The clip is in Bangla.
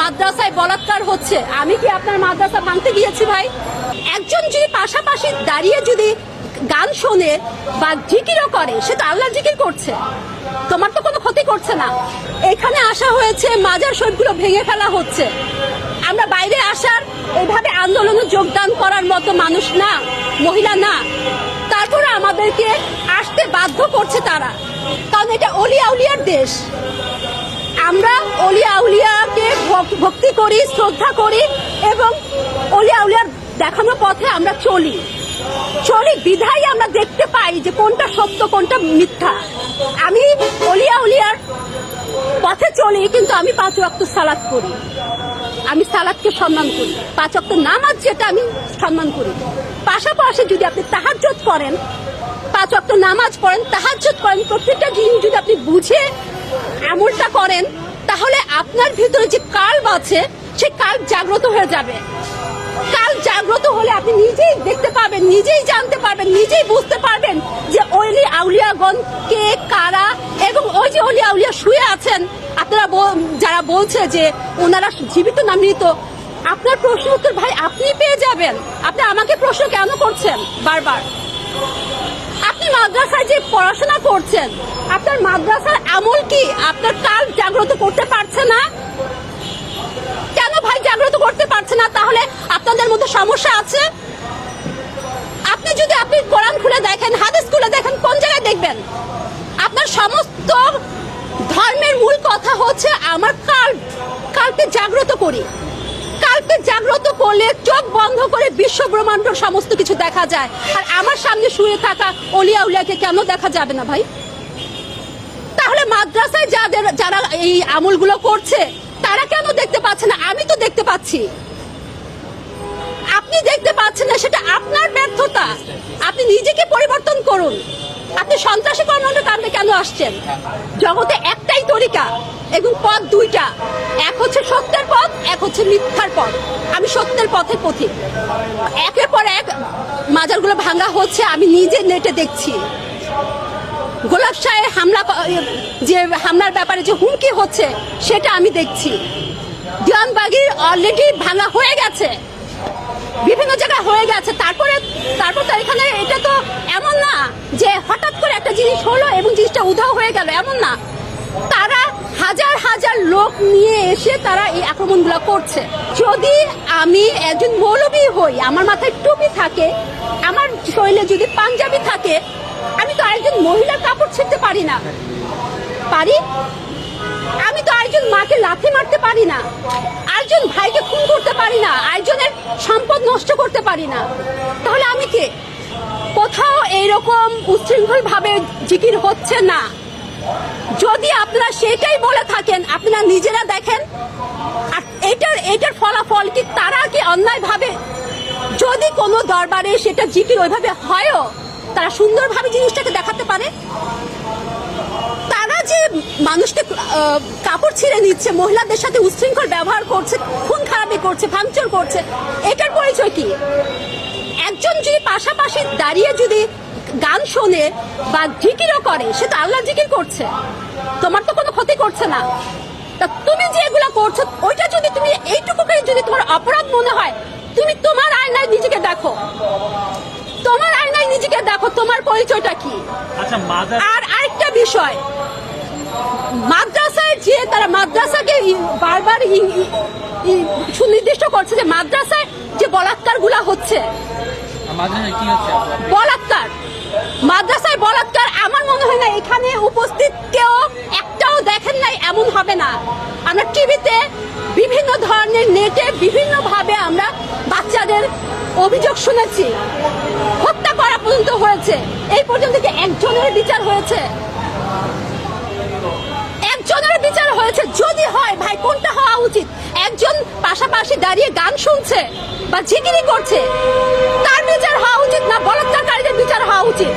মাদ্রাসায় বলাৎকার হচ্ছে, আমি কি আপনার মাদ্রাসা ভাঙতে গিয়েছি ভাই? একজন যদি পাশাপাশি দাঁড়িয়ে যদি গান শোনে বা জিকিরও করে, সে তো আল্লাহর জিকির করছে, তোমার তো কোনো ক্ষতি করছে না। এখানে আসা হয়েছে, মাজার শরীফগুলো ভেঙে ফেলা হচ্ছে। আমরা বাইরে আসার এইভাবে আন্দোলনে যোগদান করার মতো মানুষ না, মহিলা না, তারপরে আমাদেরকে আসতে বাধ্য করছে তারা, কারণ এটা অলিয়া উলিয়ার দেশ। আমরা অলিয়া উলিয়াকে ভক্তি করি, শ্রদ্ধা করি এবং অলিয়া উলিয়ার দেখানো পথে আমরা চলি বিধায় আমরা দেখতে পাই যে কোনটা সত্য কোনটা মিথ্যা। আমি অলিয়া উলিয়ার পথে চলি, কিন্তু আমি 5 ওয়াক্ত সালাত করি, আমি সালাতকে সম্মান করি, 5 ওয়াক্ত নামাজ যেটা আমি সম্মান করি। পাশাপাশি যদি আপনি তাহাজ্জুদ করেন, 5 ওয়াক্ত নামাজ পড়েন, তাহাজ্জুদ করেন, প্রত্যেকটা জিনিস যদি আপনি বুঝে আমলটা করেন, তাহলে আপনার ভিতরে যে কাল্ব আছে সেই কাল্ব জাগ্রত হয়ে যাবে। কাল জাগ্রত হলে আপনি নিজেই দেখতে পাবেন, নিজেই জানতে পারবেন, নিজেই বুঝতে পারবেন যে ওলি আউলিয়াগণ কে, কারা, এবং ওই যে ওলি আউলিয়া শুয়ে আছেন আপনারা যারা বলছে যে ওনারা জীবিত না মৃত, আপনার প্রশ্ন উত্তর ভাই আপনি পেয়ে যাবেন। আপনি আমাকে প্রশ্ন কেন করছেন বারবার? আপনি মাদ্রাসায় যে পড়াশোনা করছেন, আপনার মাদ্রাসার আমল কি আপনার কাল জাগ্রত করতে পারছে না? কেন ভাই জাগ্রত করতে পারছে না? তাহলে আপনাদের মধ্যে সমস্যা আছে। আপনি যদি আপনি কোরআন খুলে দেখেন, হাদিস খুলে দেখেন, কোন জায়গায় দেখবেন? আপনার সমস্ত ধর্মের মূল কথা হচ্ছে আমার কালকে জাগ্রত করি। কালকে জাগ্রত করলে চোখ বন্ধ করে বিশ্ব ব্রহ্মাণ্ড সমস্ত কিছু দেখা যায়। আর আমার সামনে শুয়ে থাকা অলিয়া উলিয়াকে কেন দেখা যাবে না ভাই? তাহলে মাদ্রাসায় যারা এই আমলগুলো করছে তারা কেন দেখতে পাচ্ছে না? আমি তো দেখতে পাচ্ছি। আপনি দেখতে পাচ্ছেন না, সেটা আপনার ব্যর্থতা। আপনি নিজেকে পরিবর্তন করুন। আপনি সন্ত্রাসী কর্মকাণ্ডে কেন আসছেন? জগতে একটাই তরিকা এবং পথ দুইটা, এক হচ্ছে সত্যের পথ, এক হচ্ছে মিথ্যার পথ। আমি সত্যের পথের পথিক। একের পর এক মাজারগুলো ভাঙা হচ্ছে, আমি নিজে নেটে দেখছি। গোলাপ শাহের হামলার ব্যাপারে যে হুমকি হচ্ছে সেটা আমি দেখছি। দিওয়ানবাগির অলরেডি ভাঙা হয়ে গেছে, বিভিন্ন জায়গায় হয়ে গেছে। তারপর তো এখানে এটা তো এমন না যে হঠাৎ করে একটা জিনিস হলো এবং জিনিসটা উধাও হয়ে গেল, এমন না। তারা হাজার হাজার লোক নিয়ে এসে তারা এই আক্রমণগুলো করছে। যদি আমি একজন মৌলবী হই, আমার মাথায় টুপি থাকে, আমার শরীরে যদি পাঞ্জাবি থাকে, আমি তো আরেকজন মহিলার কাপড় ছিঁড়তে পারি না। পারি? আমি তো আরেকজন মাকে লাথি মারতে পারি না, আরেকজন ভাইকে খুন করতে পারি না, আরেকজনের সম্পদ নষ্ট করতে পারি না। তাহলে আমি কে? কোথাও এইরকম উচ্ছৃঙ্খল ভাবে জিকির হচ্ছে না। যদি আপনারা সেটাই বলে থাকেন, আপনারা নিজেরা দেখেন। আর এটার ফলাফল কি তারা কি অন্যায় ভাবে, যদি কোনো দরবারে সেটা জিকির ওইভাবে হয়ও, তারা সুন্দরভাবে জিনিসটাকে দেখাতে পারে। তারা যে মানুষকে কাপড় ছিঁড়ে নিচ্ছে, মহিলাদের সাথে উচ্ছৃঙ্খল ব্যবহার করছে, খুন খারাপি করছে, ভাঙচুর করছে, এটার পরিচয় কি? একজন যদি পাশাপাশি দাঁড়িয়ে যদি গান শোনে বা জিকিরও করে, সে তো আল্লাহর জিকির করছে, তোমার তো কোনো ক্ষতি করছে না। তা তুমি যে এগুলো করছো, ওইটা যদি তুমি এইটুকুকে যদি তোমার অপরাধ মনে হয়, তুমি তোমার আয়নায় নিজেকে দেখো, তোমার আয়নায় নিজেকে দেখো, তোমার পরিচয়টা কি? আর আরেকটা বিষয়, মাদ্রাসায় যে তারা মাদ্রাসাকে বারবার সুনির্দিষ্ট করছে যে মাদ্রাসায় যে বলাৎকার গুলা হচ্ছে, বলাৎকার, মাদ্রাসায় বলাৎকার, আমার মনে হয় না এখানে উপস্থিত কেউ একটাও দেখেন নাই এমন হবে না। আমরা টিভিতে বিভিন্ন ধরনের নেটে বিভিন্ন ভাবে আমরা বাচ্চাদের অভিযোগ শুনেছি, হত্যা করা পর্যন্ত হয়েছে। এই পর্যন্ত কি একজনের বিচার হয়েছে? একজনের বিচার হয়েছে? যদি হয় ভাই, কোনটা হওয়া উচিত? একজন পাশাপাশি দাঁড়িয়ে গান শুনছে বা জিকিরি করছে, তার বিচার হওয়া উচিত না বলাৎকারীদের বিচার হওয়া উচিত?